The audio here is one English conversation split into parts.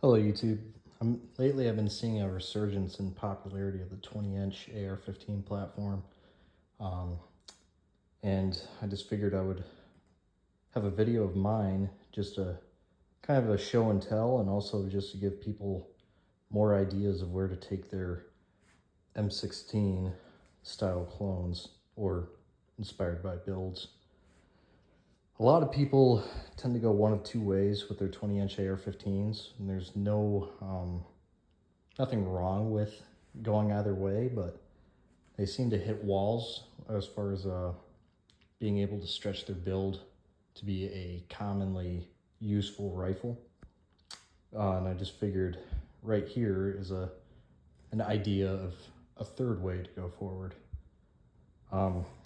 Hello, YouTube. Lately, I've been seeing a resurgence in popularity of the 20-inch AR-15 platform, um, and I just figured I would have a video of mine, just a kind of a show and tell, and also just to give people more ideas of where to take their M16 style clones or inspired by builds. A lot of people tend to go one of two ways with their 20-inch AR-15s, and there's nothing wrong with going either way, but they seem to hit walls as far as being able to stretch their build to be a commonly useful rifle. And I just figured right here is an idea of a third way to go forward.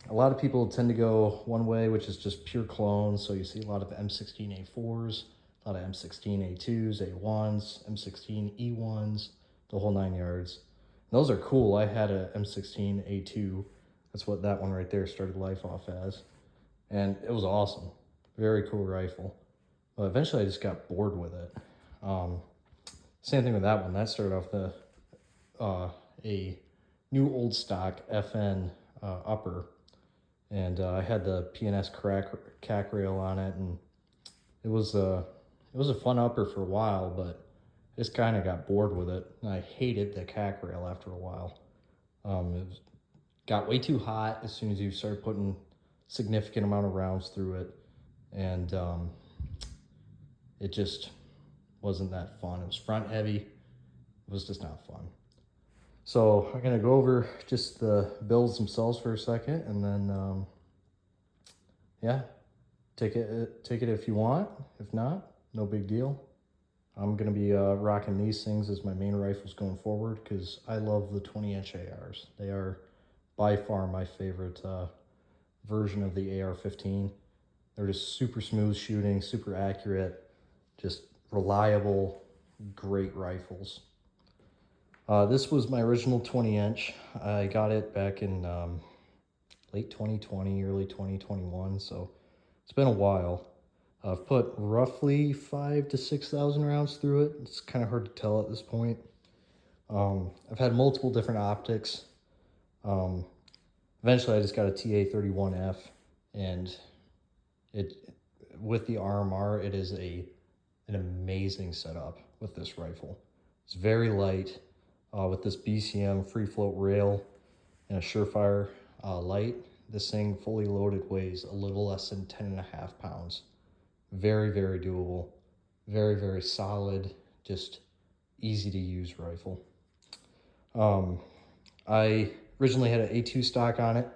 A lot of people tend to go one way, which is just pure clones. So you see a lot of M16A4s, a lot of M16A2s, A1s, M16E1s, the whole 9 yards. And those are cool. I had a M16A2. That's what that one right there started life off as. And it was awesome. Very cool rifle. But eventually I just got bored with it. Same thing with that one. That started off a new old stock FN upper, and I had the PNS CAC rail on it, and it was a fun upper for a while, but I just kind of got bored with it, and I hated the CAC rail after a while. Got way too hot as soon as you start putting significant amount of rounds through it, and it just wasn't that fun. It was front heavy. It was just not fun. So I'm gonna go over just the builds themselves for a second, and then yeah, take it if you want. If not, no big deal. I'm gonna be rocking these things as my main rifles going forward because I love the 20-inch ARs. They are by far my favorite version of the AR-15. They're just super smooth shooting, super accurate, just reliable, great rifles. This was my original 20-inch. I got it back in late 2020, early 2021, so it's been a while. I've put roughly 5,000 to 6,000 rounds through it. It's kind of hard to tell at this point. I've had multiple different optics. Eventually, I just got a TA-31F, and with the RMR, it is an amazing setup with this rifle. It's very light. With this BCM free float rail and a Surefire light, this thing fully loaded weighs a little less than 10.5 pounds. Very, very doable. Very, very solid. Just easy to use rifle. I originally had an A2 stock on it,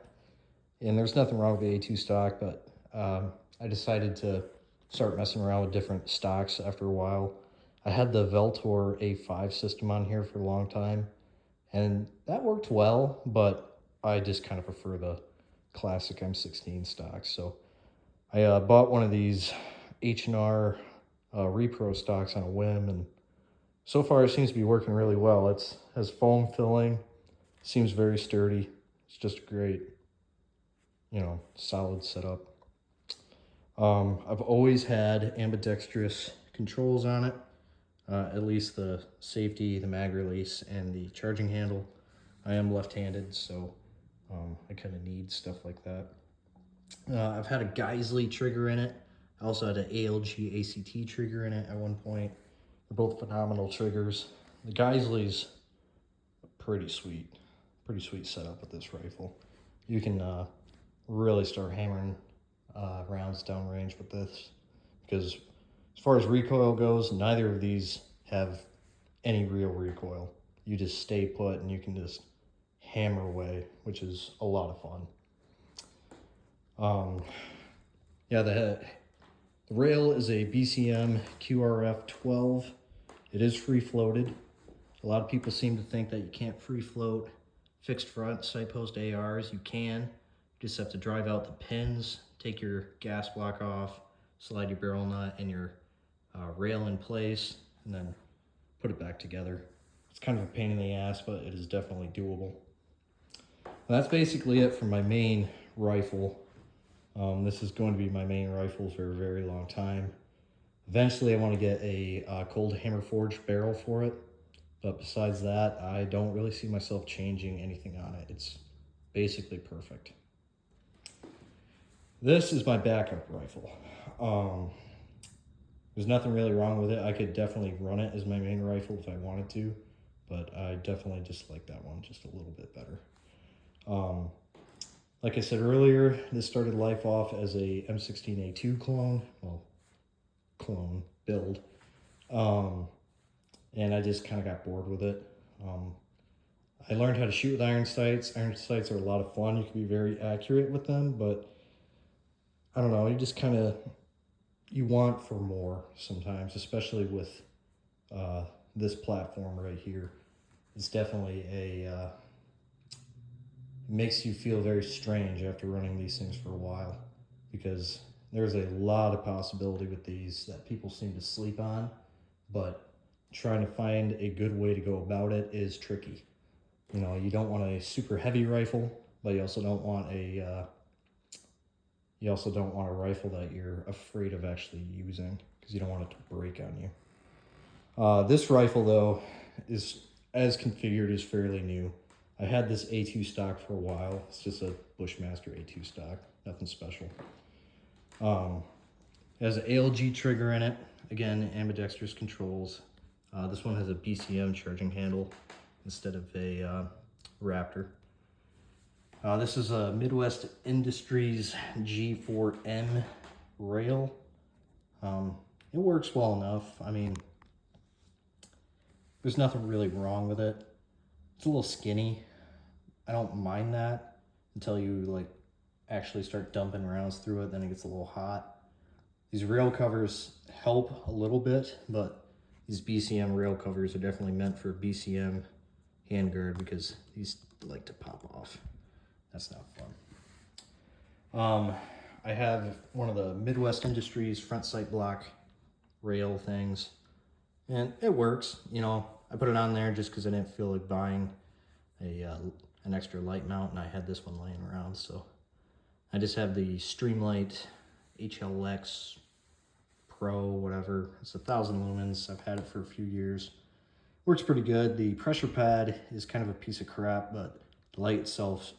and there's nothing wrong with the A2 stock, but I decided to start messing around with different stocks after a while. I had the Veltor A5 system on here for a long time, and that worked well, but I just kind of prefer the classic M16 stock. So I bought one of these H&R Repro stocks on a whim, and so far it seems to be working really well. It has foam filling, seems very sturdy. It's just a great, solid setup. I've always had ambidextrous controls on it. At least the safety, the mag release, and the charging handle. I am left-handed, so I kind of need stuff like that. I've had a Geissele trigger in it. I also had an ALG ACT trigger in it at one point. They're both phenomenal triggers. The Geissele's pretty sweet setup with this rifle. You can really start hammering rounds downrange with this, because as far as recoil goes, neither of these have any real recoil. You just stay put and you can just hammer away, which is a lot of fun. Yeah, the rail is a BCM QRF-12. It is free floated. A lot of people seem to think that you can't free float fixed front sight post ARs. You can. You just have to drive out the pins, take your gas block off, slide your barrel nut and your rail in place, and then put it back together. It's kind of a pain in the ass, but it is definitely doable. And that's basically it for my main rifle. This is going to be my main rifle for a very long time. Eventually I want to get a cold hammer forged barrel for it, but besides that, I don't really see myself changing anything on it. It's basically perfect. This is my backup rifle. There's nothing really wrong with it. I could definitely run it as my main rifle if I wanted to, but I definitely just like that one just a little bit better. Like I said earlier, this started life off as a M16A2 clone, well, clone build, and I just kind of got bored with it. I learned how to shoot with iron sights. Iron sights are a lot of fun. You can be very accurate with them, but I don't know, you just kind of, you want for more sometimes, especially with this platform right here. It's definitely a, makes you feel very strange after running these things for a while, because there's a lot of possibility with these that people seem to sleep on, but trying to find a good way to go about it is tricky. You know, you don't want a super heavy rifle, but you also don't want a rifle that you're afraid of actually using, because you don't want it to break on you. This rifle though is, as configured, is fairly new. I had this A2 stock for a while. It's just a Bushmaster A2 stock, nothing special. It has an ALG trigger in it. Again, ambidextrous controls. This one has a BCM charging handle instead of a Raptor. This is a Midwest Industries G4M rail. It works well enough. I mean, there's nothing really wrong with it. It's a little skinny. I don't mind that until you like actually start dumping rounds through it, then it gets a little hot. These rail covers help a little bit, but these BCM rail covers are definitely meant for BCM handguard, because these like to pop off. That's not fun. I have one of the Midwest Industries front sight block rail things, and it works. You know, I put it on there just because I didn't feel like buying an extra light mount, and I had this one laying around, so I just have the Streamlight HLX Pro, whatever. It's 1,000 lumens. I've had it for a few years. Works pretty good. The pressure pad is kind of a piece of crap, but the light itself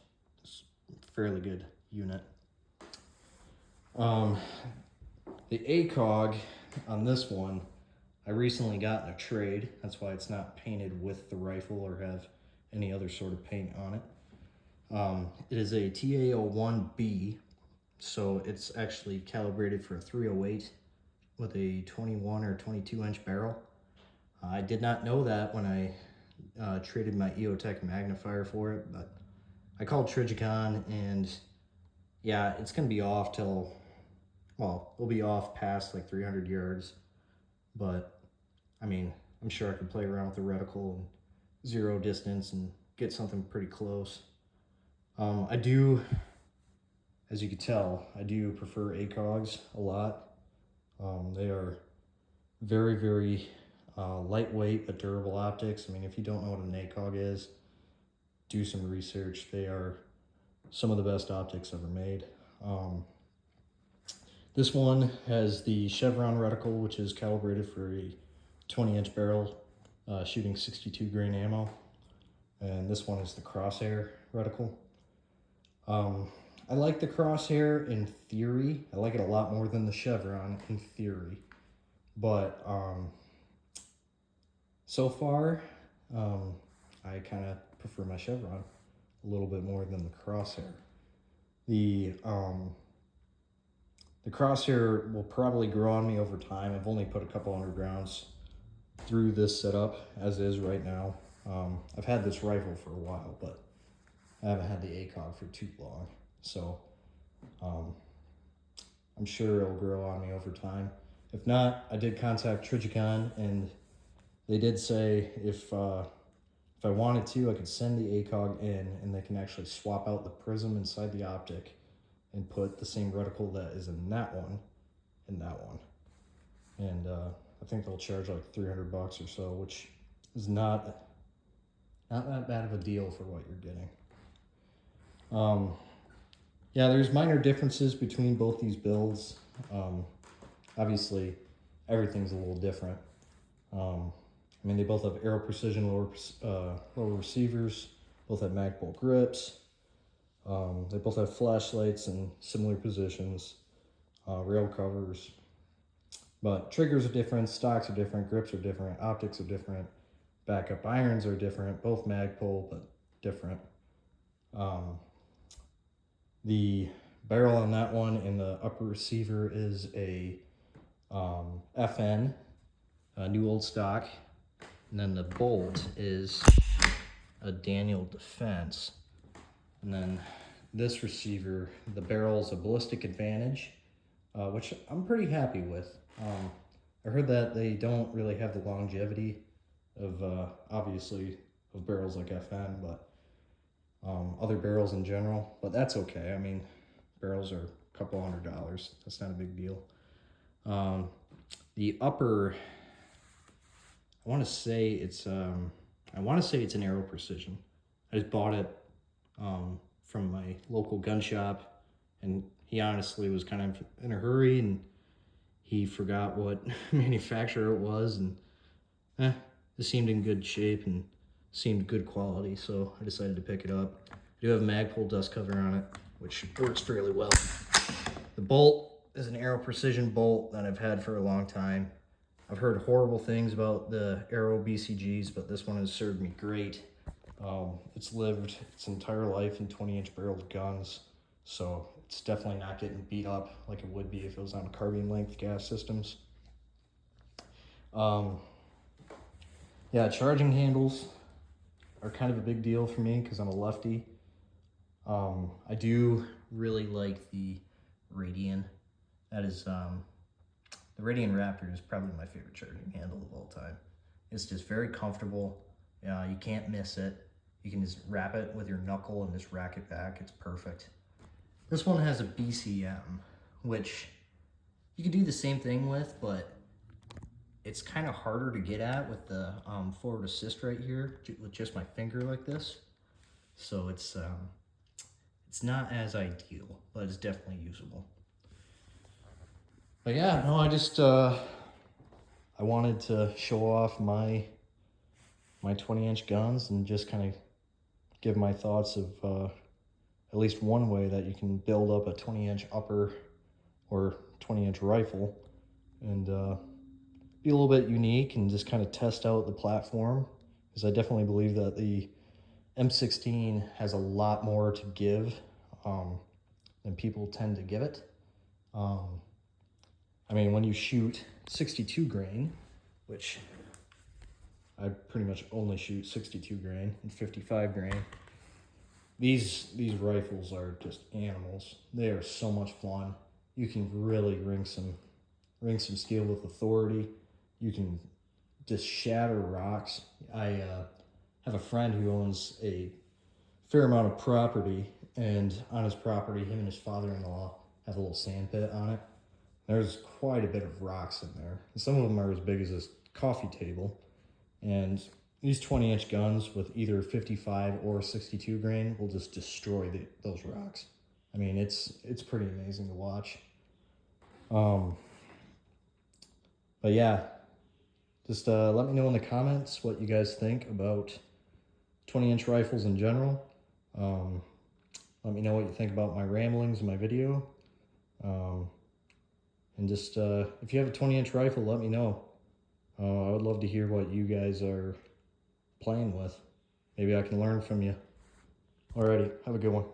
is a fairly good unit. The ACOG on this one, I recently got in a trade. That's why it's not painted with the rifle or have any other sort of paint on it. It is a TA01B, so it's actually calibrated for a 308 with a 21 or 22 inch barrel. I did not know that when I traded my EOTech magnifier for it, but I called Trijicon, and yeah, it's gonna be off till, well, it'll be off past like 300 yards, but I mean, I'm sure I could play around with the reticle and zero distance and get something pretty close. I do, as you can tell, I do prefer ACOGs a lot. They are very, very lightweight but durable optics. I mean, if you don't know what an ACOG is, do some research. They are some of the best optics ever made. This one has the Chevron reticle, which is calibrated for a 20-inch barrel, shooting 62 grain ammo. And this one is the Crosshair reticle. I like the Crosshair in theory. I like it a lot more than the Chevron in theory. But so far, I kind of prefer my Chevron a little bit more than the Crosshair. The Crosshair will probably grow on me over time. I've only put a couple hundred rounds through this setup as is right now. I've had this rifle for a while, but I haven't had the ACOG for too long. So I'm sure it'll grow on me over time. If not, I did contact Trijicon, and they did say if I wanted to, I could send the ACOG in, and they can actually swap out the prism inside the optic and put the same reticle that is in that one in that one. And I think they'll charge like 300 bucks or so, which is not that bad of a deal for what you're getting. Yeah, there's minor differences between both these builds. Obviously, everything's a little different. I mean, they both have Aero Precision lower receivers, both have Magpul grips. They both have flashlights in similar positions, rail covers. But triggers are different, stocks are different, grips are different, optics are different, backup irons are different, both Magpul, but different. The barrel on that one in the upper receiver is a FN, a new old stock. And then the bolt is a Daniel Defense. And then this receiver, the barrel is a Ballistic Advantage, which I'm pretty happy with. I heard that they don't really have the longevity of, obviously, of barrels like FN, but other barrels in general, but that's okay. I mean, barrels are a couple $100. That's not a big deal. The upper, I want to say it's an Aero Precision. I just bought it from my local gun shop, and he honestly was kind of in a hurry, and he forgot what manufacturer it was, and it seemed in good shape and seemed good quality, so I decided to pick it up. I do have a Magpul dust cover on it, which works fairly well. The bolt is an Aero Precision bolt that I've had for a long time. I've heard horrible things about the Aero BCGs, but this one has served me great. It's lived its entire life in 20-inch barreled guns, so it's definitely not getting beat up like it would be if it was on carbine length gas systems. Yeah, charging handles are kind of a big deal for me because I'm a lefty. I do really like the Radian. That is, the Radian Raptor is probably my favorite charging handle of all time. It's just very comfortable. You can't miss it. You can just wrap it with your knuckle and just rack it back. It's perfect. This one has a BCM, which you can do the same thing with, but it's kind of harder to get at with the forward assist right here with just my finger like this. So it's not as ideal, but it's definitely usable. But yeah, no, I just I wanted to show off my 20-inch guns and just kind of give my thoughts of at least one way that you can build up a 20-inch upper or 20-inch rifle and be a little bit unique and just kind of test out the platform, because I definitely believe that the M16 has a lot more to give than people tend to give it. I mean, when you shoot 62 grain, which I pretty much only shoot 62 grain and 55 grain, these rifles are just animals. They are so much fun. You can really ring some steel with authority. You can just shatter rocks. I have a friend who owns a fair amount of property, and on his property, him and his father-in-law have a little sand pit on it. There's quite a bit of rocks in there. And some of them are as big as this coffee table. And these 20-inch guns with either 55 or 62 grain will just destroy those rocks. I mean, it's pretty amazing to watch. But yeah, just let me know in the comments what you guys think about 20-inch rifles in general. Let me know what you think about my ramblings in my video. And just, if you have a 20-inch rifle, let me know. I would love to hear what you guys are playing with. Maybe I can learn from you. Alrighty, have a good one.